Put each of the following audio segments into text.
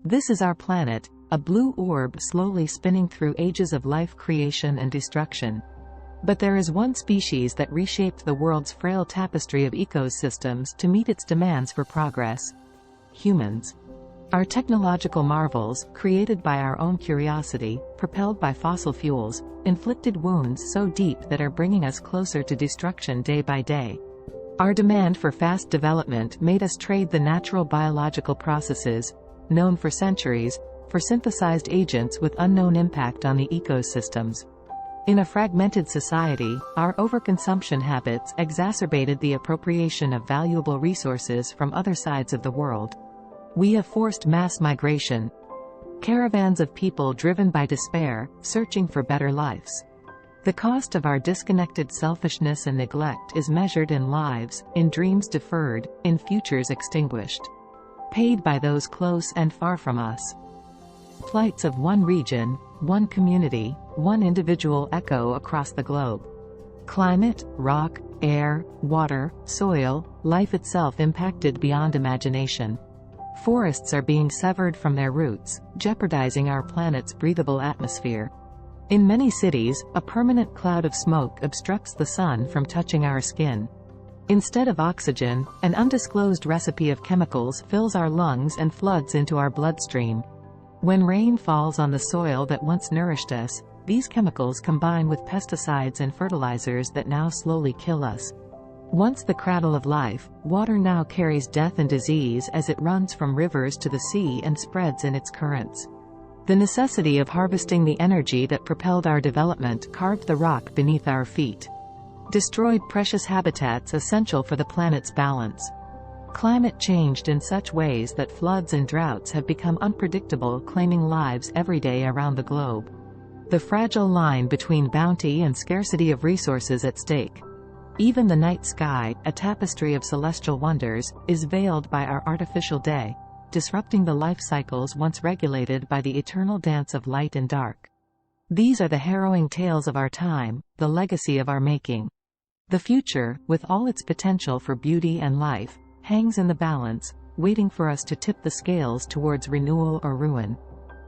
This is our planet, a blue orb slowly spinning through ages of life creation and destruction. But there is one species that reshaped the world's frail tapestry of ecosystems to meet its demands for progress. Humans. Our technological marvels, created by our own curiosity, propelled by fossil fuels, inflicted wounds so deep that are bringing us closer to destruction day by day. Our demand for fast development made us trade the natural biological processes, known for centuries, for synthesized agents with unknown impact on the ecosystems. In a fragmented society, our overconsumption habits exacerbated the appropriation of valuable resources from other sides of the world. We have forced mass migration. Caravans of people driven by despair, searching for better lives. The cost of our disconnected selfishness and neglect is measured in lives, in dreams deferred, in futures extinguished. Paid by those close and far from us. Plights of one region, one community, one individual echo across the globe. Climate, rock, air, water, soil, life itself impacted beyond imagination. Forests are being severed from their roots, jeopardizing our planet's breathable atmosphere. In many cities, a permanent cloud of smoke obstructs the sun from touching our skin. Instead of oxygen, an undisclosed recipe of chemicals fills our lungs and floods into our bloodstream. When rain falls on the soil that once nourished us, these chemicals combine with pesticides and fertilizers that now slowly kill us. Once the cradle of life, water now carries death and disease as it runs from rivers to the sea and spreads in its currents. The necessity of harvesting the energy that propelled our development carved the rock beneath our feet. Destroyed precious habitats essential for the planet's balance. Climate changed in such ways that floods and droughts have become unpredictable, claiming lives every day around the globe. The fragile line between bounty and scarcity of resources at stake. Even the night sky, a tapestry of celestial wonders, is veiled by our artificial day, disrupting the life cycles once regulated by the eternal dance of light and dark. These are the harrowing tales of our time, the legacy of our making. The future, with all its potential for beauty and life, hangs in the balance, waiting for us to tip the scales towards renewal or ruin.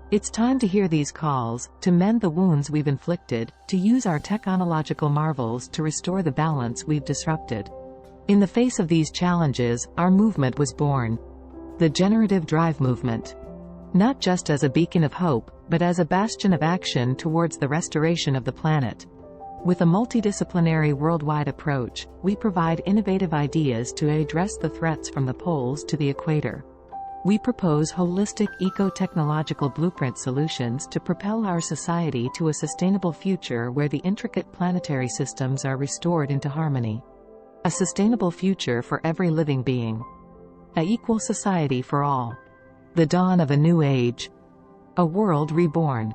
It's time to hear these calls, to mend the wounds we've inflicted, to use our technological marvels to restore the balance we've disrupted. In the face of these challenges, our movement was born. The Generative Drive movement. Not just as a beacon of hope, but as a bastion of action towards the restoration of the planet. With a multidisciplinary worldwide approach, we provide innovative ideas to address the threats from the poles to the equator. We propose holistic eco-technological blueprint solutions to propel our society to a sustainable future where the intricate planetary systems are restored into harmony. A sustainable future for every living being. An equal society for all. The dawn of a new age. A world reborn.